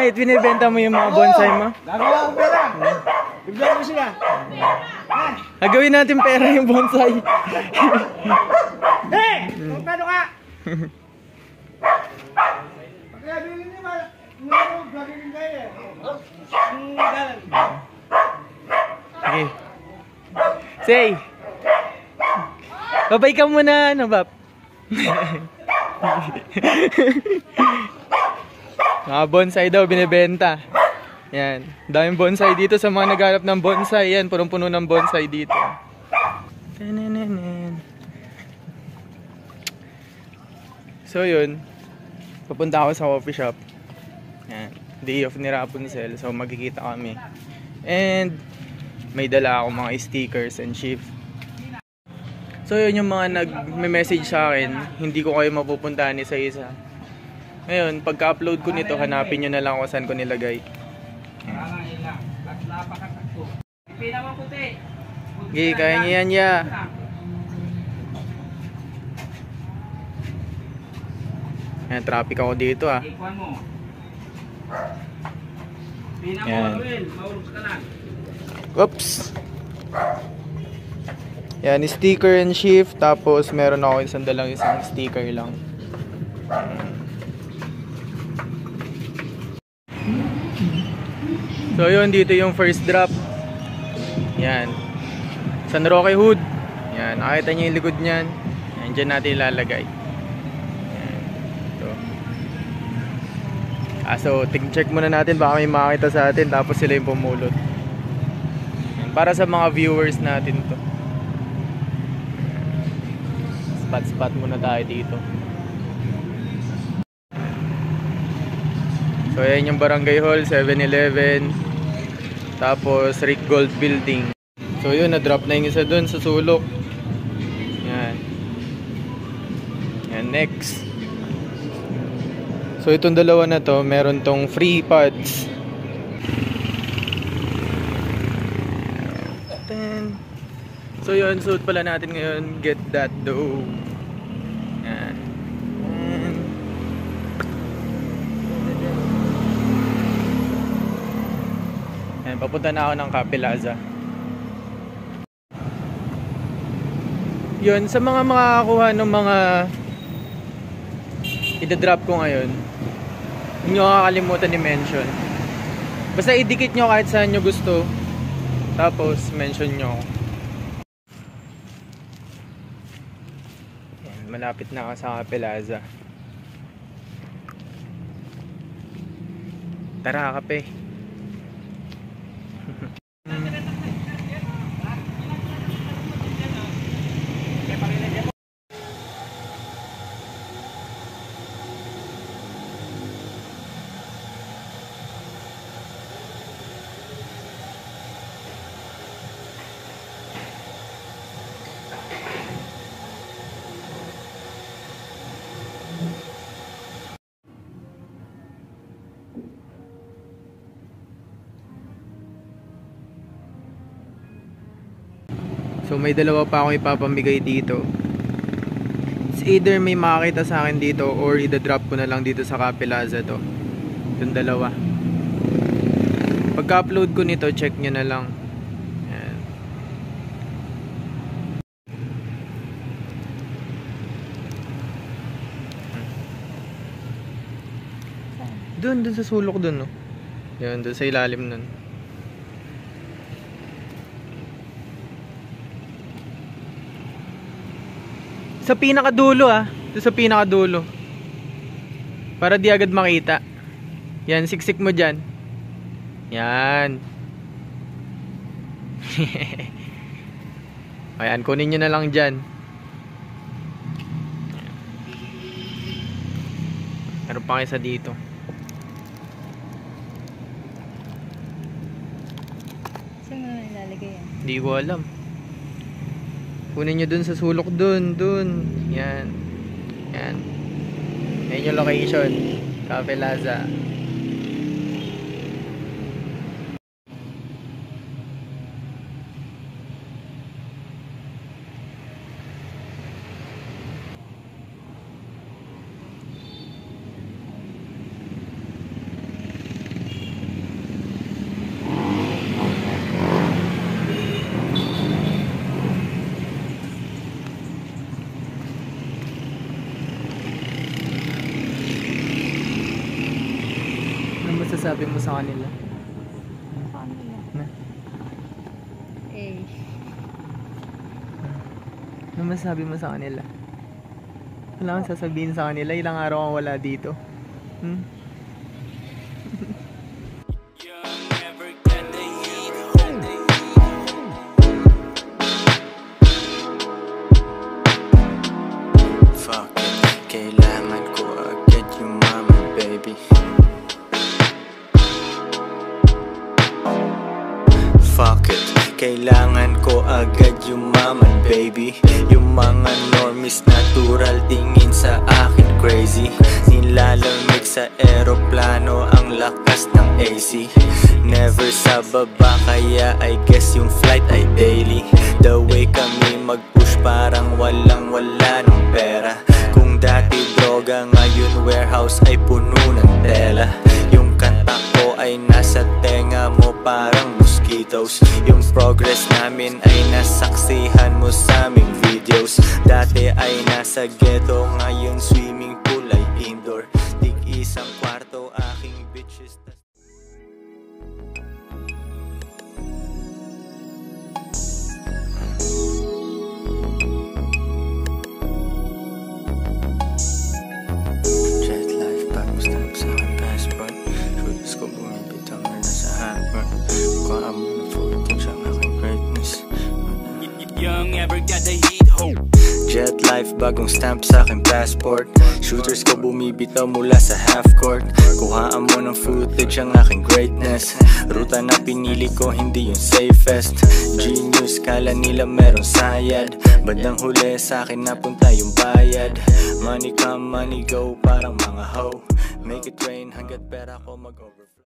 Kahit binibenta mo yung mga bonsai mo? Gagawa akong pera. Bigyan mo sila. Gagawin natin pera yung bonsai. Hey! Magkano ka? Kaya bilhin niyo ba? Gagawin kayo eh. Okay. Say! Babay ka muna, ano, Bap? Mga bonsai daw, binibenta. Yan. Daming bonsai dito sa mga naghanap ng bonsai. Yan, punong-puno ng bonsai dito. So, yun. Papunta ako sa coffee shop. Yan. Day off ni Rapunzel. So, magkikita kami. And, may dala akong mga stickers and shift. So, yun yung mga nag-message sa akin. Hindi ko kayo mapupuntahan isa-isa. Ngayon, pagka-upload ko nito, hanapin nyo na lang kung saan ko nilagay. Okay, kaya nyo yan, ya. Ayan, traffic ako dito, ah. Yan. Oops. Yan, sticker and shift. Tapos, meron ako isang sticker lang. So yun, dito yung first drop. Yan, San Roque Hood. Yan, nakita nyo yung likod nyan. Yan, dyan natin ilalagay. Yan. So check muna natin, baka may makita sa atin. Tapos sila yung pumulot. Yan, para sa mga viewers natin to. Spot muna tayo dito. So ayan yung Barangay Hall, 7-Eleven. Tapos Rick Gold Building. So yun, na-drop na yung isa dun sa sulok. Yan. Yan, next. So itong dalawa na to, meron tong free pods. So yun, suot pala natin ngayon, Get That Dough. Yan. Yan, papunta na ako ng Cafe Plaza. Yun, sa mga makakakuha ng mga i-drop ko ngayon, hindi nyo kakalimutan i-mention. Basta idikit nyo kahit saan nyo gusto. Tapos mention nyo. Yan, malapit na ako sa Cafe Plaza. Tara, kape. So may dalawa pa akong ipapamigay dito. It's either may makakita sa akin dito or i-drop ko na lang dito sa Cafe Plaza to. Yung dalawa. Pagka-upload ko nito, check nyo na lang. Ayan. Dun sa sulok dun, no? Yan, dun sa ilalim nun. Sa pinakadulo, doon sa pinakadulo. Para di agad makita. Yan, siksik mo dyan. Yan. Ayan, kunin nyo na lang dyan. Meron pa isa dito. Saan mo nilalagay yan? Hindi ko alam. Kunin nyo dun sa sulok dun. Yan. Yan. Yan yung location. Cafe Plaza. sa kanila? Saan nila? Na? Eh, Ano masasabi mo sa kanila? Wala kang sasabihin sa kanila, ilang araw kang wala dito. Hmm? Fuck it, kailangan ko agad yung mama, baby. Fuck it, kailangan ko agad yung mama, baby. Yung mga normies natural tingin sa akin crazy. Nilalamig sa eroplano ang lakas ng AC. Never sa baba kaya I guess yung flight ay daily. The way kami mag-push parang walang-wala ng pera. Kung dati droga ngayon warehouse ay puno ng tela. Yung kanta ko ay nasa tenga mo parang mosquitoes. Yung progress namin ay nasaksihan mo sa aming videos. Dati ay nasa ghetto, ngayon swimming pool ay indoor. Tig isang kwarto aking bitches. Jet life, bagong stamp sa aking passport. Shooters ko bumibitang na nasa hardware. Kuha mo na footage ang aking greatness. Young ever got the heat, ho. Jet life, bagong stamp sa aking passport. Shooters ko bumibitaw mula sa half court. Kuhaan mo ng footage ang aking greatness. Ruta na pinili ko, hindi yung safest. Genius, kala nila meron sayad. Bandang huli sa akin napunta yung bayad. Money come, money go, parang mga hoe. Make it rain hanggat pera ko mag-over.